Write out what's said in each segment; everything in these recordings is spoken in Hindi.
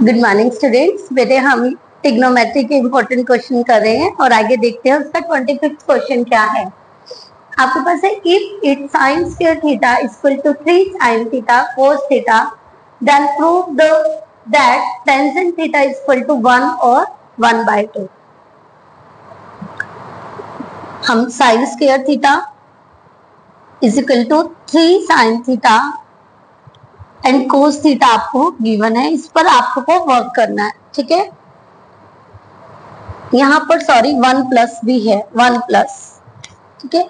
Good morning students. बेटे हम ट्रिग्नोमेट्री के इम्पोर्टेंट क्वेश्चन कर रहे हैं और आगे देखते हैं उसका 25th क्वेश्चन क्या है। आपके पास है if it sin square theta equal to 3 sin theta cos theta then prove the that tangent theta equal to 1 और 1/2। हम sin square theta is equal to 3 sin theta and cos theta आपको गिवन है, इस पर आपको वर्क करना है। ठीक है, यहाँ पर सॉरी 1 प्लस भी है, 1 प्लस। ठीक है,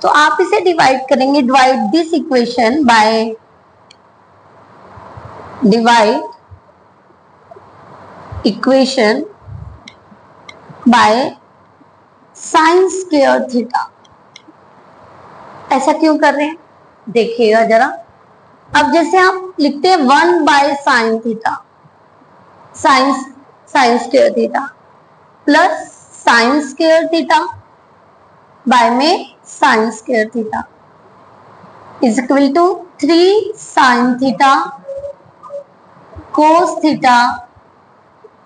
तो आप इसे डिवाइड करेंगे, divide this equation by divide equation by sine square theta. ऐसा क्यों कर रहे हैं देखिएगा जरा। अब जैसे आप लिखते हैं 1 by sine theta, sine square theta plus sine square theta by में sine square theta is equal to 3 sine theta cos theta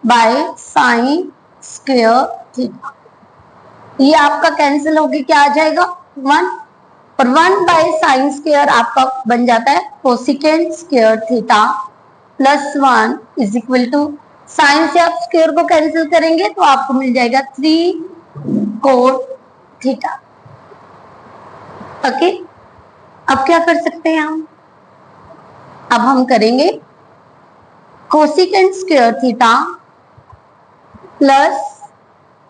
by sine square theta. ये आपका कैंसिल होके क्या आ जाएगा 1, और 1 बाय साइन स्क्वायर आपका बन जाता है cosecant square theta plus 1 is equal to sine से आप स्क्वायर को कैंसिल करेंगे तो आपको मिल जाएगा 3 कोट थीटा। ओके, अब क्या कर सकते हैं हम, अब हम करेंगे cosecant square theta plus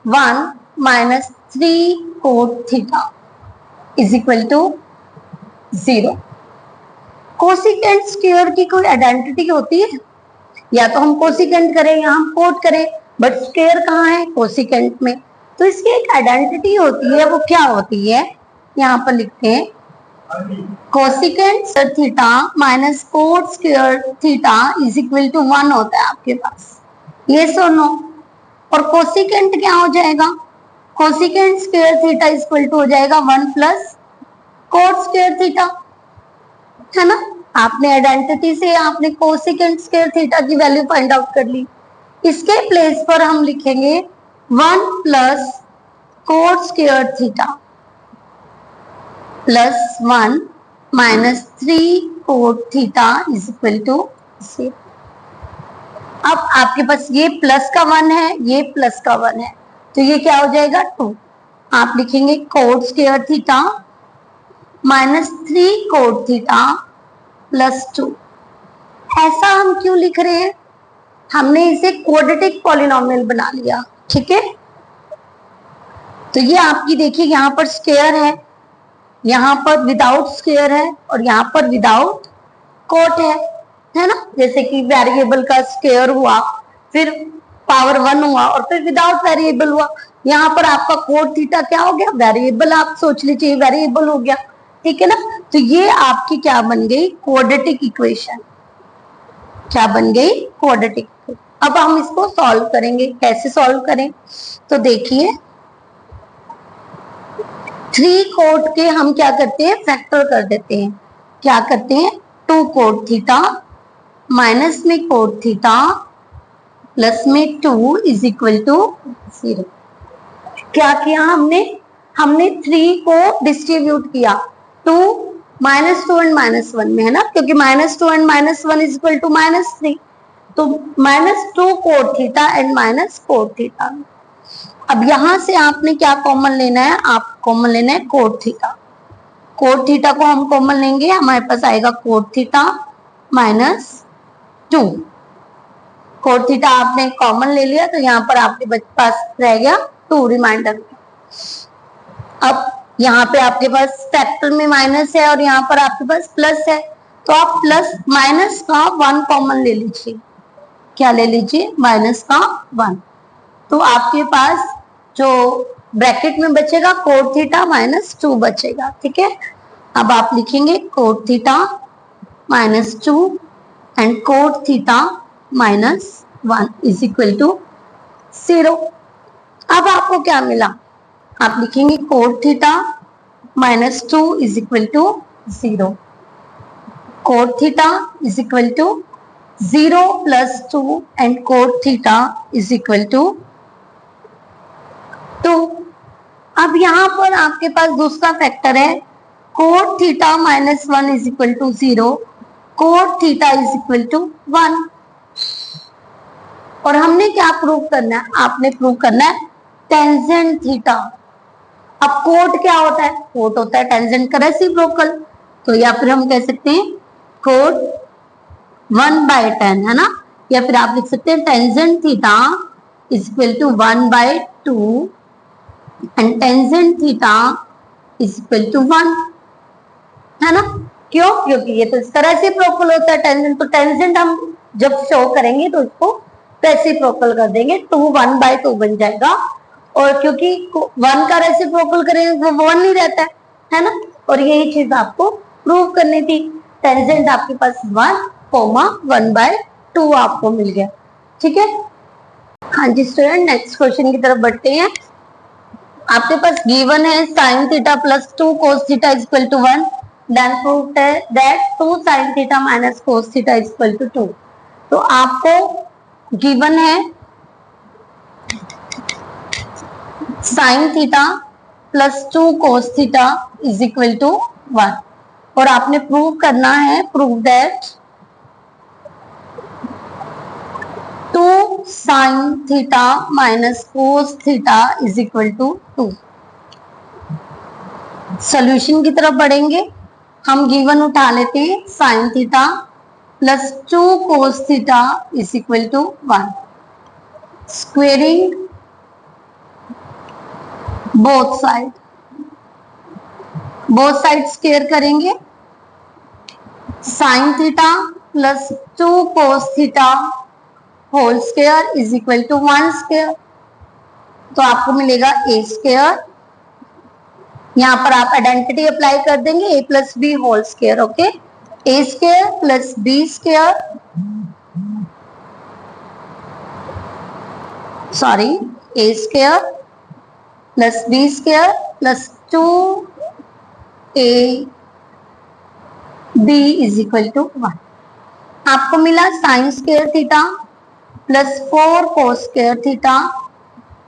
1 minus 3 cot theta is equal to 0। Cosecant square की कोई आइडेंटिटी होती है, या तो हम कोसिकेंट करें या हम कोट करें, बट स्क्वायर कहाँ है कोसिकेंट में, तो इसकी एक आइडेंटिटी होती है। वो क्या होती है, यहाँ पर लिखते हैं cosecant square theta minus cot square theta is equal to 1 होता है आपके पास, ये सो नो। और कोसिकेंट क्या हो जाएगा, cosecant square theta equal to हो जाएगा 1 प्लस कोट स्क्वायर थीटा, है ना। आपने आइडेंटिटी से आपने कोसिकेंट स्क्वायर थीटा की वैल्यू फाइंड आउट कर ली। इसके प्लेस पर हम लिखेंगे 1 प्लस cot square theta plus 1 minus 3 cot theta is equal to 0। अब आपके पास ये प्लस का 1 है, ये प्लस का 1 है, तो ये क्या हो जाएगा 2। आप लिखेंगे coat square theta minus 3 cot theta plus 2। ऐसा हम क्यों लिख रहे हैं, हमने इसे क्वाड्रेटिक पॉलिनोमियल बना लिया। ठीक है, तो ये आपकी देखिए यहाँ पर स्क्वायर यहाँ पर विदाउट स्क्वायर है और यहाँ पर विदाउट कोट है ना। जैसे कि वेरिएबल का स्क्वायर हुआ, फिर पावर 1 हुआ और फिर विदाउट वेरिएबल हुआ। यहाँ पर आपका कोट थीटा क्या हो गया, वेरिएबल, आप सोच लीजिए वेरिएबल हो गया। ठीक है ना, तो ये आपकी क्या बन गई क्वाड्रेटिक इक्वेशन, क्या बन गई क्वाड्रेटिक। अब हम इसको सॉल्व करेंगे, कैसे सॉल्व करें, तो देखिए 3 कोट के हम क्या करते हैं फैक्टर कर देते हैं। क्या करते हैं 2 कोट थीटा माइनस में कोट थीटा प्लस में 2 इज इक्वल टू 0। क्या किया हमने 3 को डिस्ट्रीब्यूट किया 2 -2 एंड -1 में, है ना, क्योंकि -2 एंड -1 इज इक्वल टू -3, तो -2 cot theta and minus cot theta. अब यहां से आपने क्या कॉमन लेना है, आप कॉमन लेना है कोट थीटा। कोट थीटा को हम कॉमन लेंगे, हमारे पास आएगा कोट थीटा -2। कोट थीटा आपने कॉमन ले लिया तो यहाँ पर आपके पास रह गया 2 रिमाइंडर। अब यहाँ पे आपके पास फैक्टर में माइनस है और यहाँ पर आपके पास प्लस है, तो आप प्लस माइनस का 1 कॉमन ले लीजिए। क्या ले लीजिए, माइनस का 1। तो आपके पास जो ब्रैकेट में बचेगा कोट थीटा -2 बचेगा। ठीक है, अब आप लिखेंगे cot theta -2 and cot theta -1 is equal to 0। अब आपको क्या मिला, आप लिखेंगे cot theta -2 is equal to 0, cot theta is equal to 0 plus 2 and cot theta is equal to 2. अब यहाँ पर आपके पास दूसरा फैक्टर है cot theta minus 1 is equal to 0, cot theta is equal to 1. और हमने क्या प्रूव करना है? आपने प्रूव करना है टेंजेंट थीटा. अब कोट क्या होता है? कोट होता है टेंजेंट का रेसिप्रोकल. तो या फिर हम कह सकते हैं कोट 1/10 है ना, या फिर आप लिख सकते हैं tangent theta is equal to 1/2 and tangent theta is equal to 1 है ना. क्यों? क्योंकि ये तो इस तरह से रेसिप्रोकल होता है टेंजेंट. तो टेंजेंट हम जब शो करेंगे तो इसको रेसिप्रोकल कर देंगे, 2 1/2 बन जाएगा. और क्योंकि 1 का रेसिप्रोकल करेंगे वो 1 ही रहता है ना. और यही चीज आपको प्रूव करनी थी. टेंजेंट आपके पास 1, 1/2 आपको मिल गया. ठीक है. हाँ जी स्टूडेंट, नेक्स्ट क्वेश्चन की तरफ बढ़ते हैं. आपके पास गिवन है sin theta plus 2 cos theta is equal to 1. Then prove that 2 sin theta minus cos theta is equal to 2. तो आपको गिवन है sin theta plus 2 cos theta is equal to 1 और आपने प्रूव करना है, prove that 2 sin theta minus cos theta is equal to 2. Solution की तरफ बढ़ेंगे. हम गिवन उठा लेते हैं sin theta plus 2 cos theta is equal to 1. Squaring both side square करेंगे. sin theta plus 2 cos theta whole square is equal to 1 square. तो आपको मिलेगा a स्क्वेयर. यहाँ पर आप आइडेंटिटी अप्लाई कर देंगे a plus B whole square. Okay, a square plus b square, sorry a square plus b square plus 2ab is equal to 1. आपको मिला sine square theta plus 4 cos square theta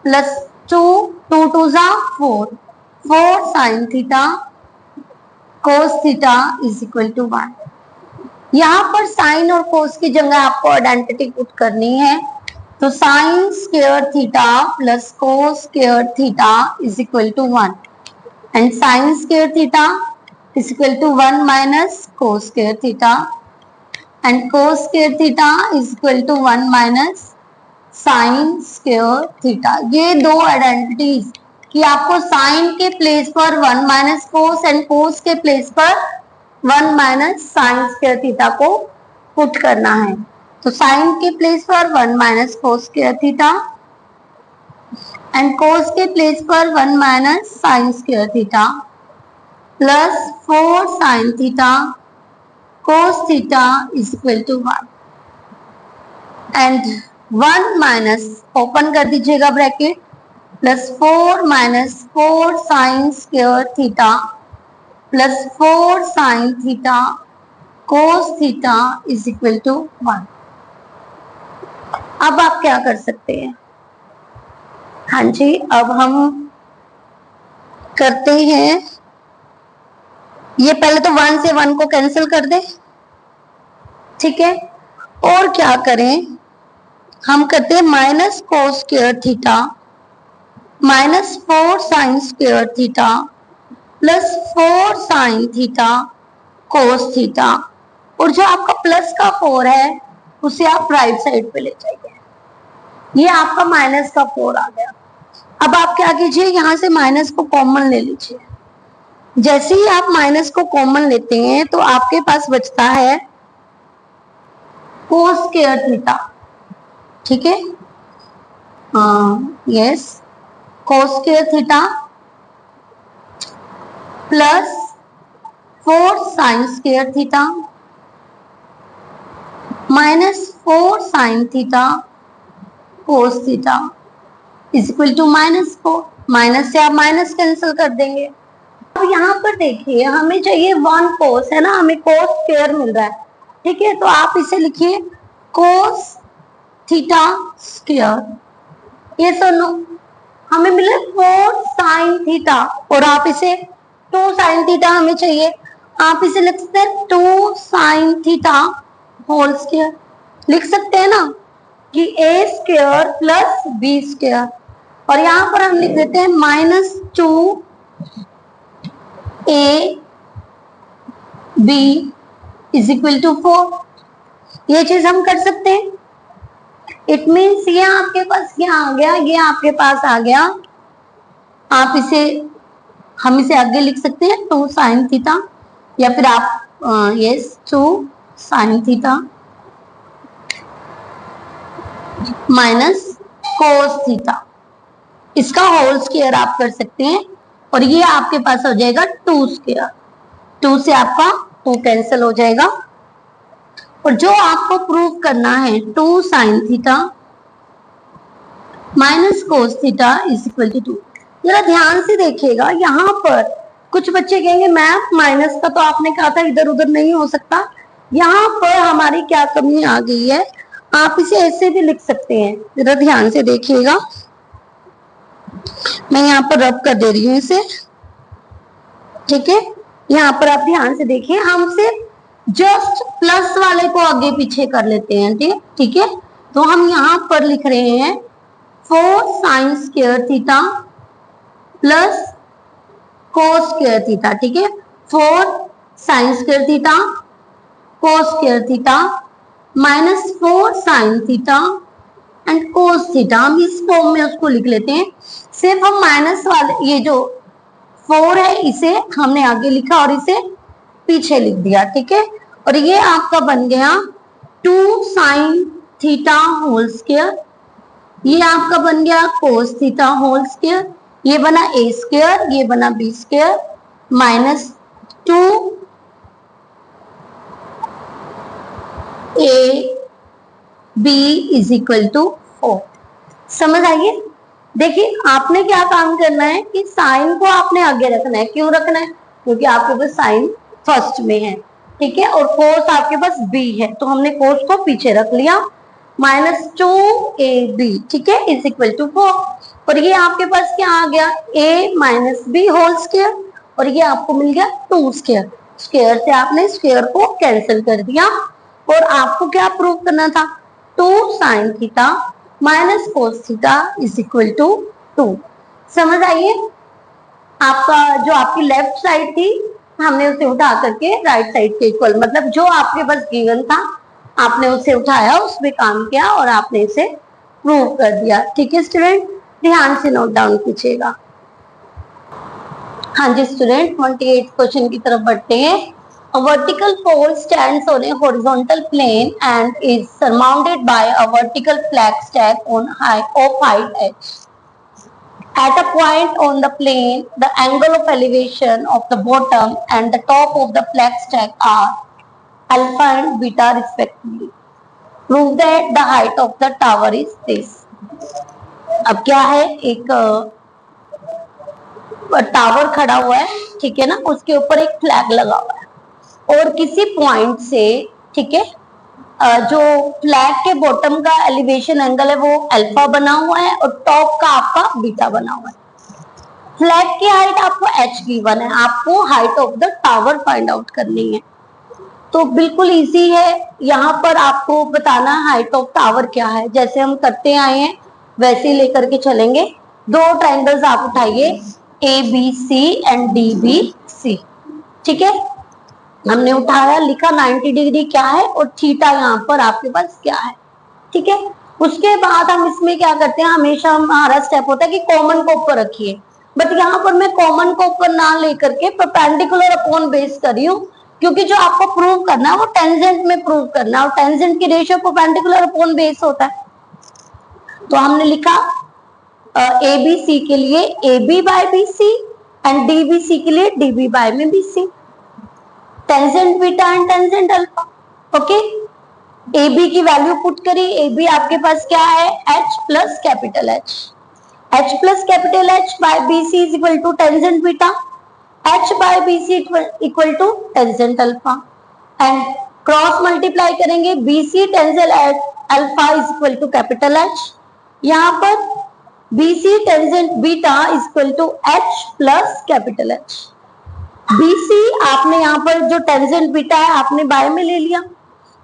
plus 2 2 4 4 sine theta cos theta is equal to 1. यहाँ पर साइन और कोस की जगह आपको आइडेंटिटी पुट करनी है. तो sine square theta plus cos square theta is equal to 1 and sine square theta is equal to 1 minus cos square theta and cos square theta is equal to 1 minus sine square theta. ये दो आइडेंटिटीज कि आपको साइन के प्लेस पर 1 माइनस कोस एंड कोस के प्लेस पर 1 माइनस साइन स्क्वायर थीटा को पुट करना है. तो साइन के प्लेस पर 1 minus cos square theta and cos के प्लेस पर 1 minus sine square theta plus 4 sine theta cos theta is equal to 1 and 1 minus open कर दीजिएगा bracket plus 4 minus 4 sine square theta plus 4 sine theta cos theta is equal to 1. अब आप क्या कर सकते हैं? हाँ जी, अब हम करते हैं, ये पहले तो 1 से 1 को कैंसिल कर दे. ठीक है, और क्या करें, हम करते हैं minus cos square theta minus 4 sine square theta plus 4 sine theta cos theta. और जो आपका प्लस का 4 है उसे आप राइट साइड पे ले जाइए. ये आपका माइनस का 4 आ गया. अब आप क्या कीजिए, यहां से माइनस को कॉमन ले लीजिए. जैसे ही आप माइनस को कॉमन लेते हैं तो आपके पास बचता है कोस स्क्वायर थीटा. ठीक है, yes, cos square theta plus 4 sine square theta minus 4 sine theta cos theta is equal to -4. Minus से आप माइनस कैंसिल कर देंगे. अब यहाँ पर देखिए, हमें चाहिए 1 कोस, है ना, हमें कोस स्क्वायर मिल रहा है. ठीक है, तो आप इसे लिखिए कोस थीटा स्क्वायर। ये सुनो, हमें मिले 4 साइन थीटा और आप इसे 2 साइन थीटा हमें चाहिए, आप इसे लिख सकते हैं 2 साइन थीटा होल स्क्वायर। लिख सकते हैं ना कि A square plus B square, और यहां पर हम लिख देते हैं -2 A B is equal to 4। ये चीज हम कर सकते हैं। इट मीन्स ये आपके पास यहाँ आ गया, ये आपके पास आ गया। आप इसे, हम इसे आगे लिख सकते हैं 2 साइन थीटा, या फिर आप yes 2 sine theta minus cos theta, इसका होल स्क्वायर आप कर सकते हैं, और ये आपके पास हो जाएगा 2 स्क्वायर। 2 से आपका 2 कैंसिल हो जाएगा, और जो आपको प्रूव करना है 2 sine theta minus cos theta is equal to 2। जरा ध्यान से देखिएगा, यहाँ पर कुछ बच्चे कहेंगे मैम माइनस का तो आपने कहा था इधर उधर नहीं हो सकता। यहाँ पर हमारी क्या कमी आ गई है, आप इसे ऐसे भी लिख सकते हैं। जरा ध्यान से देखिएगा, मैं यहाँ पर रब कर दे रही हूँ इसे, ठीक है। यहाँ पर आप ध्यान से देखिए, हम सिर्फ जस्ट प्लस वाले को आगे पीछे कर लेते हैं, ठीक है। तो हम यहाँ पर लिख रहे हैं 4 sine square theta plus cos square theta, ठीक है। 4 sine square theta cos square theta minus 4 sine theta and cos theta. हम इस फॉर्म में उसको लिख लेते हैं। सिर्फ हम माइनस वाले, ये जो 4 है इसे हमने आगे लिखा और इसे पीछे लिख दिया, ठीक है। और ये आपका बन गया 2 साइन थीटा होल स्क्वायर, ये आपका बन गया कोस थीटा होल स्क्वायर, ये बना ए स्क्वायर, ये बना B square minus 2 A B is equal to 4। समझ आइए। देखिए आपने क्या काम करना है कि साइन को आपने आगे रखना है। क्यों रखना है? क्योंकि आपके पास साइन फर्स्ट में है, ठीक है, और कोस आपके पास बी है, तो हमने कोस को पीछे रख लिया। -2ab, ठीक है, इज इक्वल टू 4। और ये आपके पास क्या आ गया, a minus B whole square, और ये आपको मिल गया 2 स्क्वायर। स्क्वायर से आपने स्क्वायर को कैंसिल कर दिया, और आपको क्या प्रूव करना था, 2 sine theta minus cos theta is equal to 2। समझ आइए। आपका जो आपकी लेफ्ट साइड थी हमने उसे उठा करके राइट साइड के इक्वल, मतलब जो आपके पास गिवन था आपने उसे उठाया, उसमें काम किया और आपने इसे प्रूव कर दिया, ठीक है स्टूडेंट। ध्यान से नोट डाउन कीजिएगा। हाँ जी स्टूडेंट, 28 क्वेश्चन की तरफ बढ़ते हैं। A vertical pole stands on a horizontal plane and is surmounted by a vertical flag stack on height h. At a point on the plane, the angle of elevation of the bottom and the top of the flag stack are alpha and beta respectively. Prove that the height of the tower is this. अब क्या है, एक टावर खड़ा हुआ है, ठीक है ना, उसके ऊपर एक फ्लैग लगा हुआ है, और किसी पॉइंट से, ठीक है, जो फ्लैग के बॉटम का एलिवेशन एंगल है वो अल्फा बना हुआ है और टॉप का आपका बीटा बना हुआ है। फ्लैग की हाइट आपको h गिवन है, आपको height of the tower find out करनी है। तो बिल्कुल इजी है, यहाँ पर आपको बताना हाइट ऑफ टावर क्या है। जैसे हम करते आए हैं वैसे ही लेकर के चलेंगे। 2 ट्रायंगल्स आप उठाइए, ABC एंड DBC, ठीक है, हमने उठाया, लिखा 90 डिग्री क्या है और थीटा यहाँ पर आपके पास क्या है, ठीक है। उसके बाद हम इसमें क्या करते हैं, हमेशा हमारा स्टेप होता है कि कॉमन को ऊपर रखिए, बट यहाँ पर मैं कॉमन को ऊपर ना लेकर के परपेंडिकुलर अपॉन बेस कर रही हूँ, क्योंकि जो आपको प्रूव करना है वो टेंजेंट में प्रूव करना है, और टेंजेंट की रेशियो परपेंडिकुलर अपॉन बेस होता है। तो हमने लिखा ABC के लिए AB by BC and DBC के लिए DB बाय में BC, tangent beta and tangent alpha, okay. AB की वैल्यू पुट करी, AB आपके पास क्या है, H plus capital H, H plus capital H by BC is equal to tangent beta, H by BC equal to tangent alpha, and cross multiply करेंगे, BC tangent alpha is equal to capital H, यहाँ पर BC tangent beta is equal to H plus capital H। BC आपने यहाँ पर जो टेंजेंट बीटा है आपने बाय में ले लिया,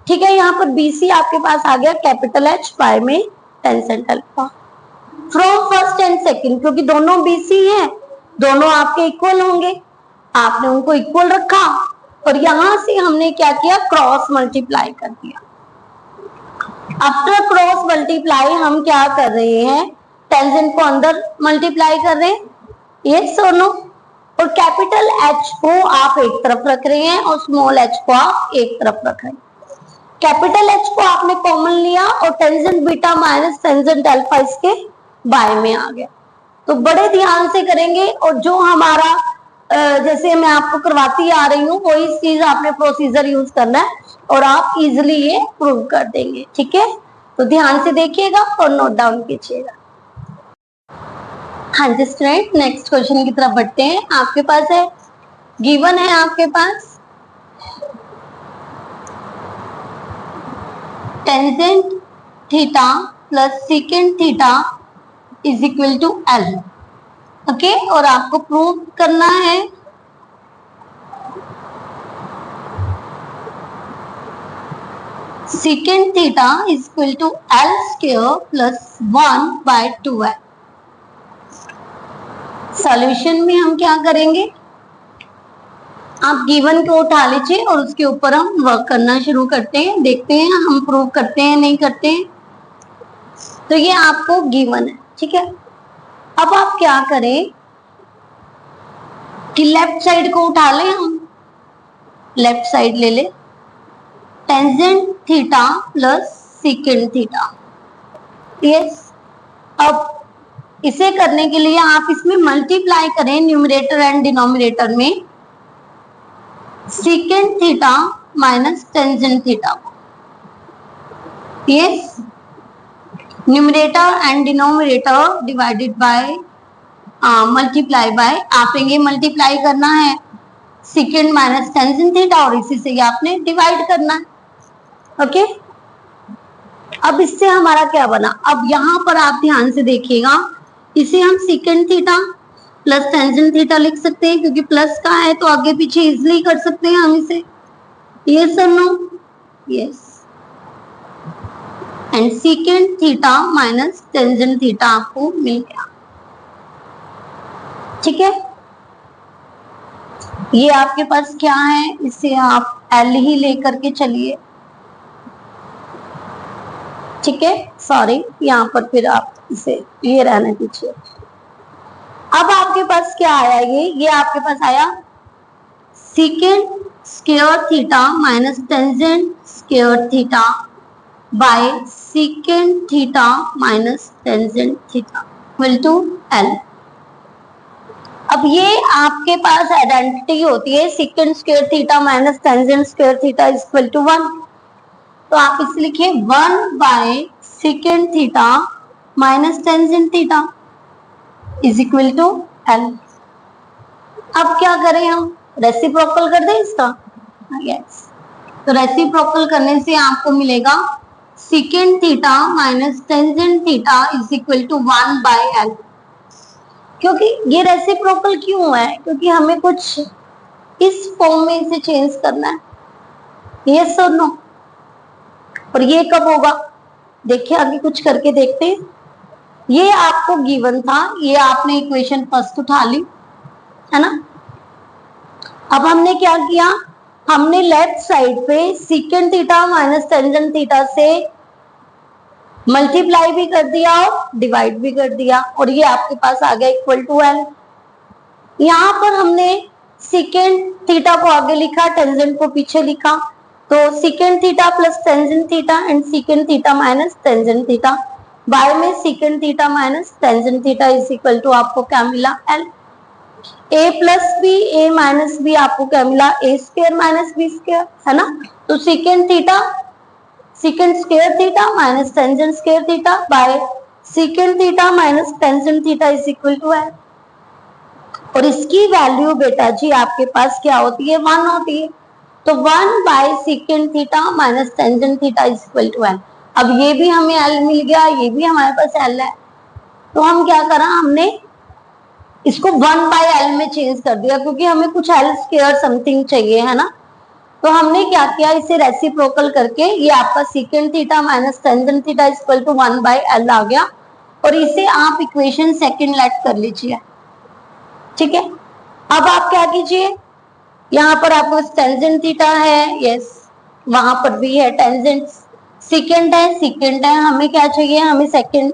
ठीक है। यहाँ पर BC आपके पास आ गया कैपिटल H बाय में tangent alpha. From first and second, क्योंकि दोनों BC हैं, दोनों आपके इक्वल होंगे, आपने उनको इक्वल रखा और यहां से हमने क्या किया, क्रॉस मल्टीप्लाई कर दिया। आफ्टर क्रॉस मल्टीप्लाई हम क्या कर रहे हैं, टेंजेंट को अंदर मल्टीप्लाई कर रहे हैं, यस और नो। और कैपिटल H को आप एक तरफ रख रहे हैं और स्मॉल h को आप एक तरफ रख रहे हैं। कैपिटल H को आपने कॉमन लिया और tangent beta minus tangent alpha इसके बाय में आ गया। तो बड़े ध्यान से करेंगे और जो हमारा जैसे मैं आपको करवाती आ रही हूँ वही चीज आपने प्रोसीजर यूज करना है और आप इजिली ये प्रूव कर देंगे, ठीक है। तो ध्यान से देखिएगा और नोट डाउन कीजिएगा। हाँ जी स्टूडेंट, नेक्स्ट क्वेश्चन की तरफ बढ़ते हैं। आपके पास है, गिवन है आपके पास tangent theta plus secant theta is equal to L, okay. और आपको प्रूव करना है secant theta is equal to L square plus 1/2L। Solution में हम क्या करेंगे, आप गिवन को उठा लीजिए और उसके ऊपर हम वर्क करना शुरू करते हैं, देखते हैं हम प्रूव करते हैं नहीं करते हैं। तो ये आपको गिवन है, ठीक है। अब आप क्या करें कि लेफ्ट साइड को उठा लें, हम लेफ्ट साइड ले ले, tangent theta plus secant theta, yes. अब इसे करने के लिए आप इसमें मल्टीप्लाई करें न्यूमरेटर एंड डिनोमिनेटर में secant theta minus tangent theta, yes. Numerator and denominator divided by multiply by, आप ये मल्टीप्लाई करना है सीकेंट माइनस टेंजेंट थीटा और इसी से आपने डिवाइड करना है, ओके। अब इससे हमारा क्या बना, अब यहां पर आप ध्यान से देखिएगा, इसे हम secant theta plus tangent theta लिख सकते हैं क्योंकि प्लस का है तो आगे पीछे इजिली कर सकते हैं हम इसे, यस और no, yes. And secant theta minus tangent theta आपको मिल गया, ठीक है। ये आपके पास क्या है, इसे आप L ही लेकर के चलिए, ठीक है। सॉरी, यहाँ पर फिर आप इसे ये रहने दीजिए। अब आपके पास क्या आया, ये आपके पास आया secant square theta minus tangent square theta by secant theta minus tangent theta equal to L। अब ये आपके पास आइडेंटिटी होती है secant square theta minus tangent square theta is equal to 1, तो आप इसे लिखिए 1 by secant theta minus tangent theta is equal to L। अब क्या करें, हम रेसिप्रोकल कर दें इसका, यस। तो रेसिप्रोकल करने से आपको मिलेगा secant theta minus tangent theta is equal to 1 by L। क्योंकि ये रेसिप्रोकल क्यों है, क्योंकि हमें कुछ इस फॉर्म में इसे चेंज करना है, यस और नो। और ये कब होगा, देखिए आगे कुछ करके देखते हैं। ये आपको गिवन था, ये आपने इक्वेशन फर्स्ट उठा ली है ना। अब हमने क्या किया, हमने लेफ्ट साइड पे secant theta minus tangent theta से मल्टीप्लाई भी कर दिया और डिवाइड भी कर दिया और ये आपके पास आ गया इक्वल टू L। यहाँ पर हमने सीकेंट थीटा को आगे लिखा, टेंजेंट को पीछे लिखा, तो secant theta plus tangent theta and secant theta minus tangent theta by में secant theta minus tangent theta is equal to आपको क्या मिला L। a plus B A minus B आपको क्या मिला, A square minus B square, है ना। तो secant theta secant square theta minus tangent square theta by secant theta minus tangent theta is equal to L। और इसकी वैल्यू बेटा जी आपके पास क्या होती है, 1 होती है। तो 1/secant theta minus tangent theta is equal to L. अब ये भी हमें एल मिल गया, ये भी हमारे पास एल है, तो हम क्या करा, हमने इसको 1/l में चेंज कर दिया क्योंकि हमें कुछ एल स्क्वायर समथिंग चाहिए है ना। तो हमने क्या किया, इसे रेसिप्रोकल करके ये आपका secant theta minus tangent theta is equal to 1/l आ गया, और इसे आप इक्वेशन सेकंड लेट कर लीजिए। ठीक है, अब आप क्या कीजिए, यहाँ पर आपको टेंजेंट थीटा है, यस, वहां पर भी है टेंजेंट, सीकेंट है, सीकेंट है, हमें क्या चाहिए, हमें सेकंड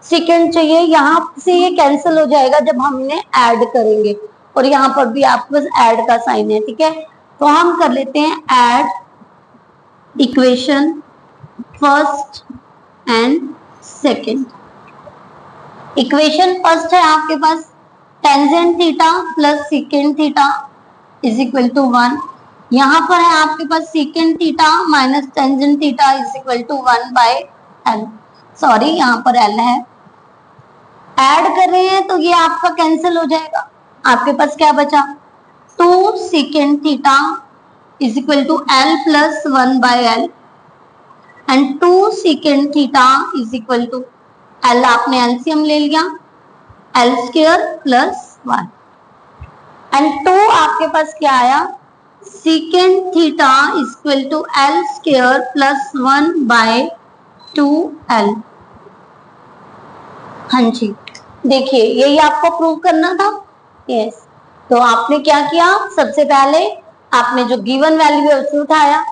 सेकंड चाहिए। यहाँ से ये कैंसिल हो जाएगा जब हम इन्हें ऐड करेंगे, और यहाँ पर भी आपके पास ऐड का साइन है। ठीक है, तो हम कर लेते हैं add equation first and second. Equation first है आपके पास tangent theta plus secant theta is equal to 1। यहाँ पर है आपके पास secant theta minus tangent theta is equal to 1/l, sorry यहाँ पर l है, ऐड कर रहे हैं तो ये आपका कैंसिल हो जाएगा। आपके पास क्या बचा, 2 secant theta is equal to l plus 1/l and 2 secant theta is equal to l, आपने एलसीएम ले लिया, l स्क्वायर प्लस 1 एंड 2 आपके पास क्या आया, secant theta is equal to l square plus 1/2l। हाँ जी, देखिए यही आपको प्रूव करना था। यस, तो आपने क्या किया, सबसे पहले आपने जो गिवन वैल्यू है उसे उठाया,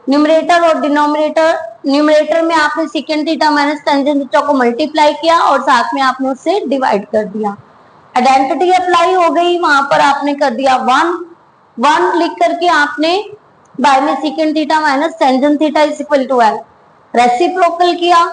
न्यूमरेटर और डिनोमिनेटर, न्यूमरेटर में आपने secant theta minus tangent theta को मल्टीप्लाई किया और साथ में आपने उससे डिवाइड कर दिया। आइडेंटिटी अप्लाई हो गई, वहां पर आपने कर दिया 1 लिख करके आपने बाय में secant theta minus tangent theta is equal to l reciprocal किया।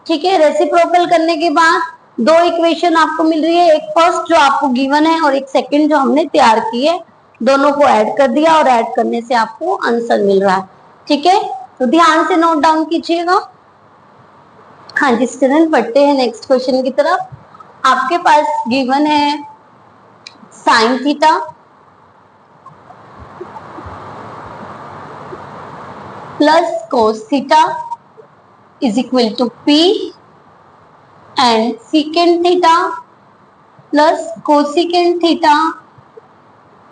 ठीक है, रेसिप्रोकल करने के बाद दो इक्वेशन आपको मिल रही है, एक फर्स्ट जो आपको गिवन है और एक सेकंड जो हमने तैयार की है, दोनों को ऐड कर दिया और ऐड करने से आपको आंसर मिल रहा है। ठीक है, तो ध्यान से नोट डाउन कीजिएगा। हाँ जी स्टूडेंट, बढ़ते हैं नेक्स्ट क्वेश्चन की तरफ। आपके पास गिवन है sine theta plus cos theta is equal to P and secant theta plus cosecant theta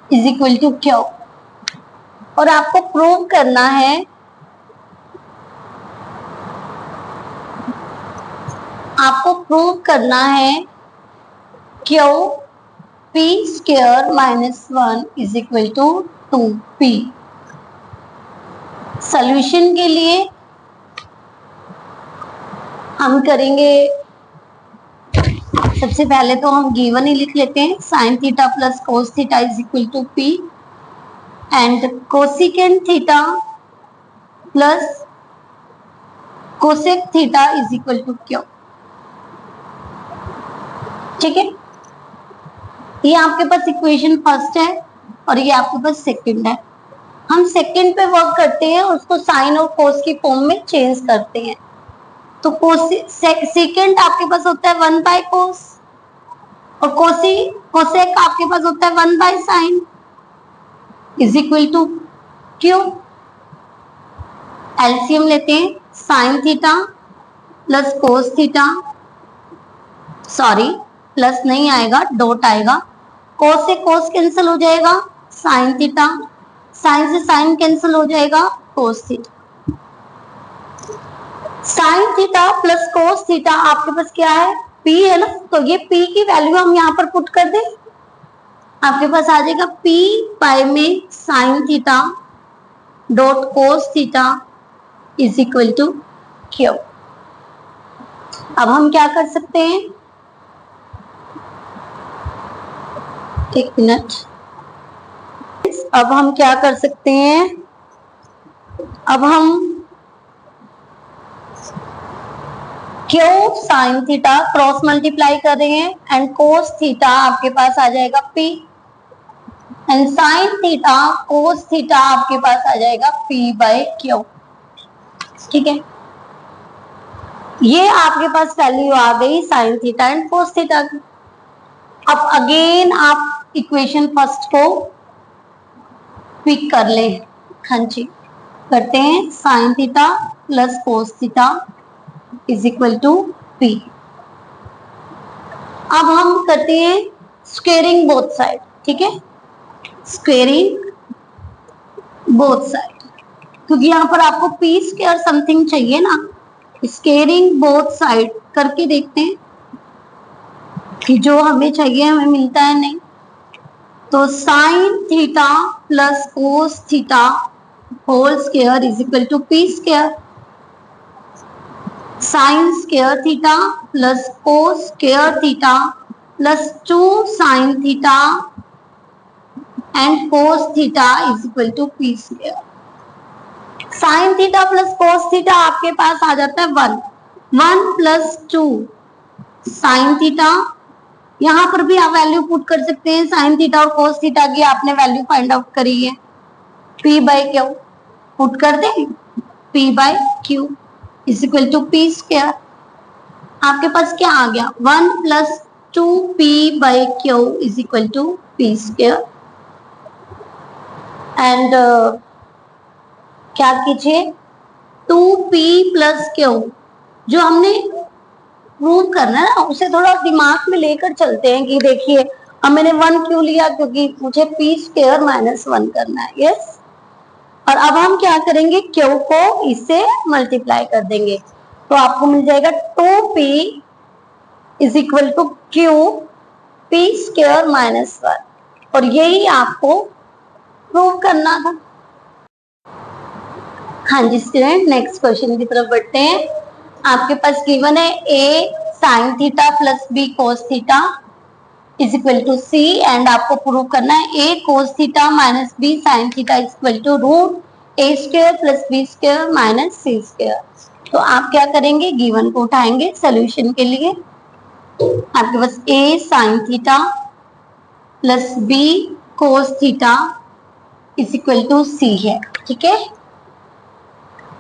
is equal to Q, और आपको प्रूव करना है Q P square minus 1 is equal to 2p। Solution के लिए हम करेंगे, सबसे पहले तो हम गिवन ही लिख लेते हैं, sine theta plus cos theta is equal to p and cosecant theta plus cosec theta is equal to Q. ठीक है, ये आपके पास इक्वेशन फर्स्ट है और ये आपके पास सेकंड है। हम सेकंड पे वर्क करते हैं, उसको साइन और कोस की फॉर्म में चेंज करते हैं। तो सेकंड आपके पास होता है 1/cos और कोसेक आपके पास होता है 1/sin is equal to Q. LCM लेते हैं, sine theta plus cos theta, sorry plus नहीं आएगा, डॉट आएगा, कोस से कोस कैंसिल हो जाएगा, साइन थीटा, साइन से साइन कैंसिल हो जाएगा, cos theta. Sign theta plus cos theta आपके पास क्या है, p है ना, तो ये p की वैल्यू हम यहाँ पर पुट कर दें, आपके पास आ जाएगा p पाई में sine theta dot cos theta is equal to Q. अब हम क्या कर सकते हैं, एक मिनट, अब हम क्या कर सकते हैं, अब हम Q sine theta cross multiply कर रहे हैं एंड कोस थीटा आपके पास आ जाएगा p and sign theta cos theta आपके पास आ जाएगा p/q। ठीक है, ये आपके पास वैल्यू आ गई sign theta and cos theta की। अब अगेन आप इक्वेशन फर्स्ट को पिक कर लें, हाँ जी, करते हैं sine theta plus cos theta is equal to P. अब हम करते हैं स्क्वेयरिंग बोथ साइड, ठीक है, स्क्वेयरिंग बोथ साइड, क्योंकि यहाँ पर आपको पी स्क्वायर समथिंग चाहिए ना। स्क्वेयरिंग बोथ साइड करके देखते हैं कि जो हमें चाहिए हमें मिलता है नहीं। तो sine theta plus cos theta whole square is equal to P square. Sine square theta plus cos square theta plus 2 sine theta and cos theta is equal to P square. Sine theta plus cos theta आपके पास आ जाता है 1 प्लस 2 साइन थीटा। यहां पर भी आप वैल्यू पुट कर सकते हैं, साइन थीटा और कोस थीटा की आपने वैल्यू फाइंड आउट करी है, पी बाई क्यू पुट कर दें, P by Q is equal to P square. आपके पास क्या आ गया 1 plus 2 P by Q is equal to P square. And क्या कीजिए 2p प्लस क्यू जो हमने प्रूव करना है ना उसे थोड़ा दिमाग में लेकर चलते हैं कि देखिए अब मैंने 1 क्यों लिया, क्योंकि मुझे p स्क्वायर माइनस 1 करना है, यस। और अब हम क्या करेंगे q को इससे मल्टीप्लाई कर देंगे तो आपको मिल जाएगा 2p is equal to Q p square minus 1, और यही आपको प्रूव करना था। हाँ जी स्टूडेंट, नेक्स्ट क्वेश्चन की तरफ बढ़ते हैं। आपके पास गिवन है a sine theta plus b cos theta is equal to c and आपको प्रूव करना है a cos theta minus b sine theta is equal to root a square plus b square minus c square. तो आप क्या करेंगे गिवन को उठाएंगे सोल्यूशन के लिए। आपके पास a sine theta plus b cos theta is equal to c है, ठीक है।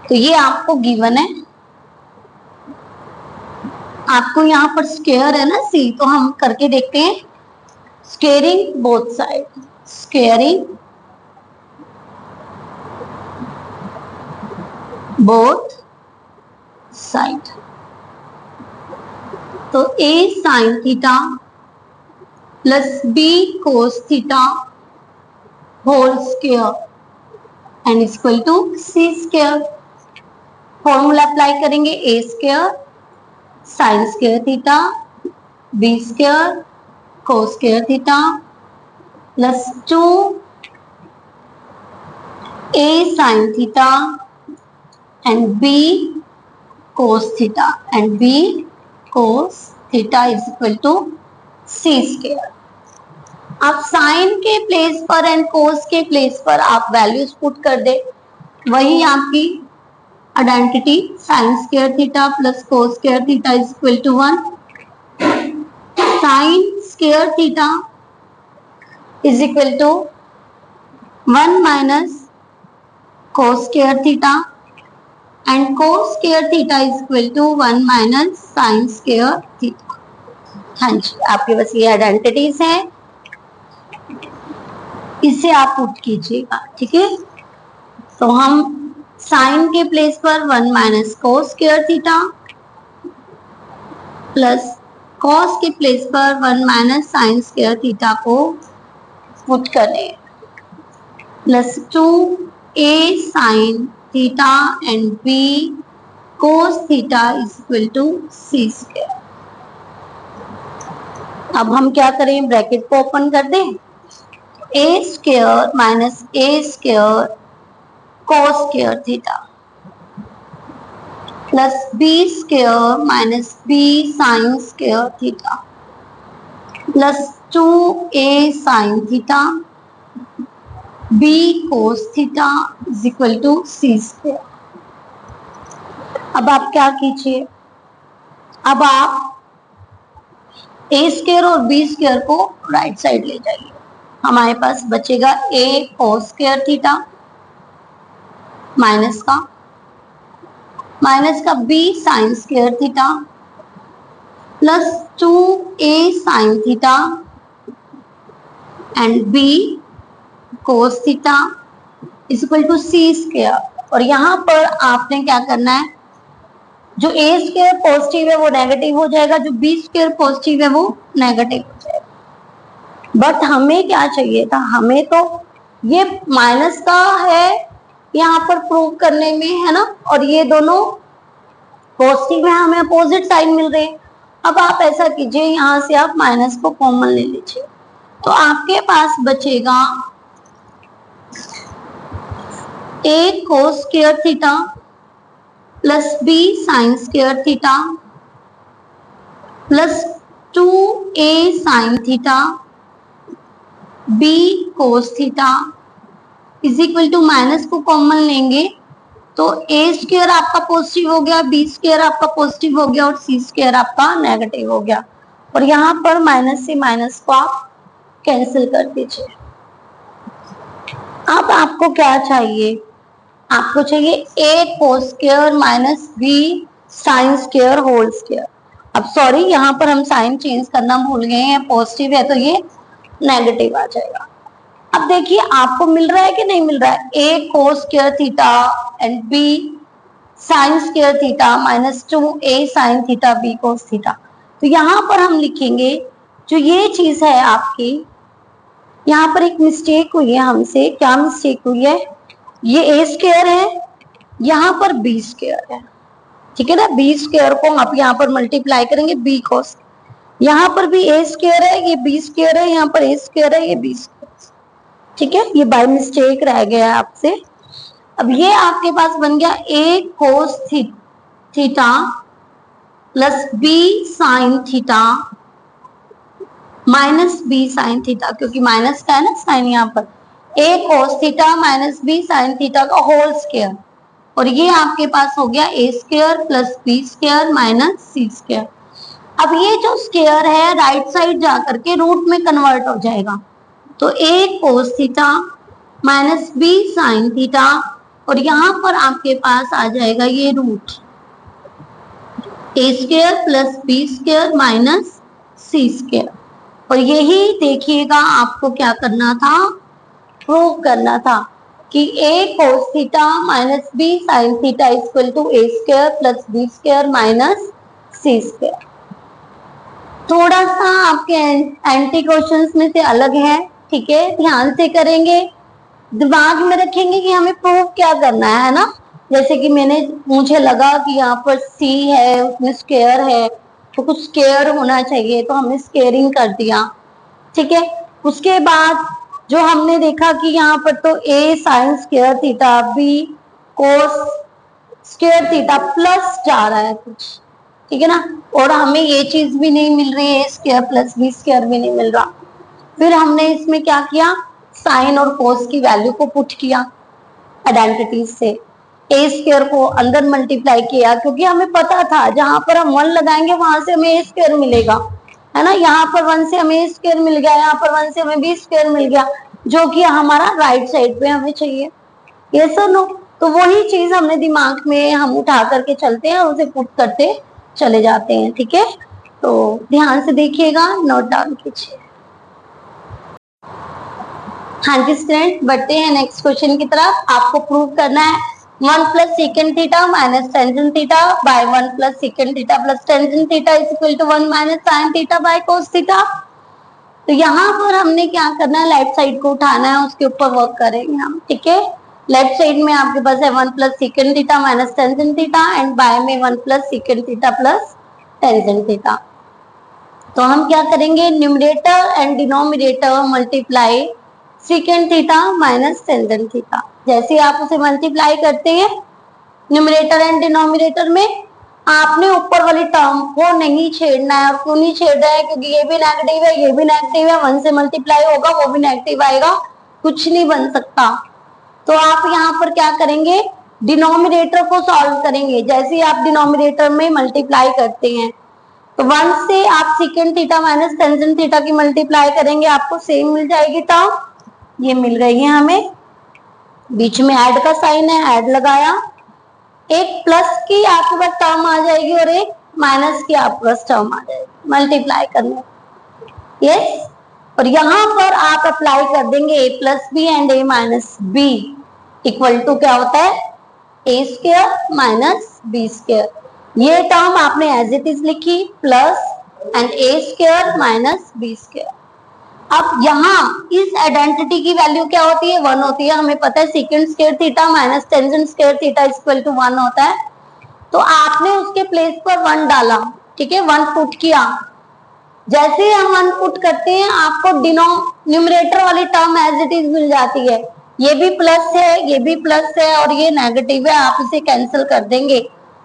तो ये आपको गिवन है, आपको यहाँ पर स्क्वायर है ना c, तो हम करके देखते हैं squaring both side, squaring both side. तो a sine theta plus b cos theta whole square and equal to c square. Formula apply करेंगे a square sine square theta b square cos square theta plus 2 a sine theta and b cos theta and b cos theta is equal to c square. आप साइन के प्लेस पर एंड कोस के प्लेस पर आप वैल्यूज पुट कर दे, वही आपकी identity sine square theta plus cos square theta is equal to 1। Sine square theta is equal to 1 minus cos square theta and cos square theta is equal to 1 minus sine square theta. हाँ जी, आपके पास ये आइडेंटिटीज हैं, इसे आप पुट कीजिएगा, ठीक है। तो हम साइन के प्लेस पर 1 minus cos square theta plus cos के प्लेस पर 1 माइनस साइन स्क्वायर थीटा को पुट करें plus 2a sine theta and b cos theta is equal to c square. अब हम क्या करें ब्रैकेट को ओपन कर दें, a square minus a square cos square theta plus b square minus b sine square theta plus 2a sine theta b cos theta is equal to c square. अब आप क्या कीजिए, अब आप a स्क्वायर और b स्क्वायर को राइट साइड ले जाइए, हमारे पास बचेगा a cos square theta minus का b sine square theta plus 2a sine theta and b cos theta is equal to C square. और यहाँ पर आपने क्या करना है, जो ए स्क्वायर पॉजिटिव है वो नेगेटिव हो जाएगा, जो बी स्क्वायर पॉजिटिव है वो नेगेटिव हो जाएगा। बट हमें क्या चाहिए था, हमें तो ये माइनस का है यहाँ पर प्रूव करने में, है ना, और ये दोनों पॉजिटिव है, हमें अपोजिट साइन मिल रहे हैं। अब आप ऐसा कीजिए, यहाँ से आप माइनस को कॉमन ले लीजिए, तो आपके पास बचेगा a cos square theta plus b sin square theta plus 2a sin theta b cos theta is equal to, minus को कॉमन लेंगे तो a स्क्वायर आपका पॉजिटिव हो गया, b स्क्वायर आपका पॉजिटिव हो गया और c स्क्वायर आपका नेगेटिव हो गया। और यहाँ पर माइनस से माइनस को आप कैंसिल कर दीजिए। अब आपको क्या चाहिए, आपको चाहिए a cos square minus b sin square whole square. अब सॉरी, यहाँ पर हम साइन चेंज करना भूल गए हैं, पॉजिटिव है तो ये नेगेटिव आ जाएगा। अब देखिए आपको मिल रहा है कि नहीं मिल रहा है, a cos square theta and b sin square theta minus 2a sin theta b cos theta. तो यहाँ पर हम लिखेंगे, जो ये चीज है आपकी, यहाँ पर एक मिस्टेक हुई है हमसे। क्या मिस्टेक हुई है, ये a स्क्वायर है, यहाँ पर b स्क्वायर है, ठीक है ना। b स्क्वायर को आप यहाँ पर मल्टीप्लाई करेंगे b cos, यहाँ पर भी a स्क्वायर है, ये b स्क्वायर है, यहाँ पर a स्क्वायर है, ये b स्क्वायर, ठीक है, ये बाय मिस्टेक रह गया आपसे। अब ये आपके पास बन गया a cos theta plus b sin theta minus b sin theta, क्योंकि माइनस का है ना साइन, यहाँ पर a cos theta minus b sin theta का होल स्क्वायर। और ये आपके पास हो गया a square plus b square minus c square. अब ये जो स्क्वायर है राइट साइड जाकर के रूट में कन्वर्ट हो जाएगा, तो a cos theta minus b sin theta, और यहाँ पर आपके पास आ जाएगा ये root a square plus b square minus c square. और यही देखिएगा आपको क्या करना था, प्रूव करना था कि a cos theta minus b sin theta equal to a square plus b square minus c square. थोड़ा सा आपके एंटी क्वेश्चंस में से अलग है, ठीक है, ध्यान से करेंगे, दिमाग में रखेंगे कि हमें प्रूव क्या करना है ना। जैसे कि मुझे लगा कि यहाँ पर c है, उसमें स्क्वायर है, तो कुछ स्क्वायर होना चाहिए, तो हमने स्क्वेयरिंग कर दिया, ठीक है। उसके बाद जो हमने देखा कि यहाँ पर तो a sin square theta b cos square theta plus जा रहा है कुछ, ठीक है ना, और हमें ये चीज भी नहीं मिल रही है, स्क्वायर प्लस b स्क्वायर भी नहीं मिल रहा। फिर हमने इसमें क्या किया, साइन और कोस की वैल्यू को पुट किया आइडेंटिटीज से, a स्क्वायर को अंदर मल्टीप्लाई किया, क्योंकि हमें पता था जहां पर हम 1 लगाएंगे वहां से हमें a स्क्वायर मिलेगा, है ना। यहाँ पर 1 से हमें a स्क्वायर मिल गया, यहाँ पर 1 से हमें b स्क्वायर मिल गया, जो कि हमारा राइट साइड पे हमें चाहिए, ये सर नो। तो वही चीज हमने दिमाग में हम उठा करके चलते हैं और उसे पुट करते चले जाते हैं, ठीक है। तो ध्यान से देखिएगा, नोट डाउन कीजिए। हाँ जी स्टूडेंट, बढ़ते हैं नेक्स्ट क्वेश्चन की तरफ। आपको प्रूव करना है 1 plus second theta minus tangent theta by 1 plus second theta plus tangent theta is equal to 1 minus sine theta by cos theta. तो यहाँ पर हमने क्या करना है, लेफ्ट साइड को उठाना है, उसके ऊपर वर्क करेंगे हम, ठीक है। लेफ्ट साइड में आपके पास है 1 plus second theta minus tangent theta and by में 1 plus second theta plus tangent theta. तो हम क्या करेंगे, numerator and denominator multiply second theta minus tangent theta. जैसे आप उसे मल्टीप्लाई करते हैं न्यूमरेटर एंड डिनोमिनेटर में, आपने ऊपर वाली टर्म को नहीं छेड़ना है। और क्यों नहीं छेड़ रहा है, क्योंकि ये भी नेगेटिव है, ये भी नेगेटिव है, 1 से मल्टीप्लाई होगा वो भी नेगेटिव आएगा, कुछ नहीं बन सकता। तो आप यहाँ पर क्या करेंगे, डिनोमिनेटर को सॉल्व करेंगे। जैसे आप डिनोमिनेटर में मल्टीप्लाई करते हैं तो 1 से आप second theta minus tangent theta की मल्टीप्लाई करेंगे, आपको सेम मिल जाएगी टर्म, ये मिल रही है हमें। बीच में ऐड का साइन है, ऐड लगाया, एक प्लस की आपके पास टर्म आ जाएगी और एक माइनस की आपके पास टर्म आ जाएगी मल्टीप्लाई करने, यस। और यहाँ पर आप अप्लाई कर देंगे a plus B and a minus B, equal to क्या होता है, A square minus B square. ये टर्म आपने एज इट इज लिखी, plus and A square minus B square. अब यहाँ इस आइडेंटिटी की वैल्यू क्या होती है, 1 होती है। हमें पता है second square theta minus tangent square theta equal to 1 होता है। तो आपने उसके प्लेस पर 1 डाला, ठीक है, 1 पुट किया। जैसे ही हम 1 पुट करते हैं आपको न्यूमरेटर वाली टर्म एज इट इज मिल जाती है। ये भी प्लस है, ये भी प्लस है और ये नेगेटिव है, आप इसे कैंसिल कर देंगे।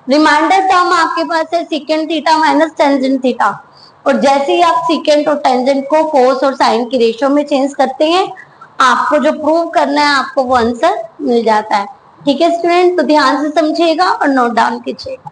रिमाइंडर टर्म आपके पास है second theta minus tangent theta. और जैसे ही आप सेकेंड और टेंजेंट को कोस और साइन की रेशियो में चेंज करते हैं, आपको जो प्रूव करना है आपको वो आंसर मिल जाता है। ठीक है स्टूडेंट, तो ध्यान से समझिएगा और नोट डाउन कीजिएगा।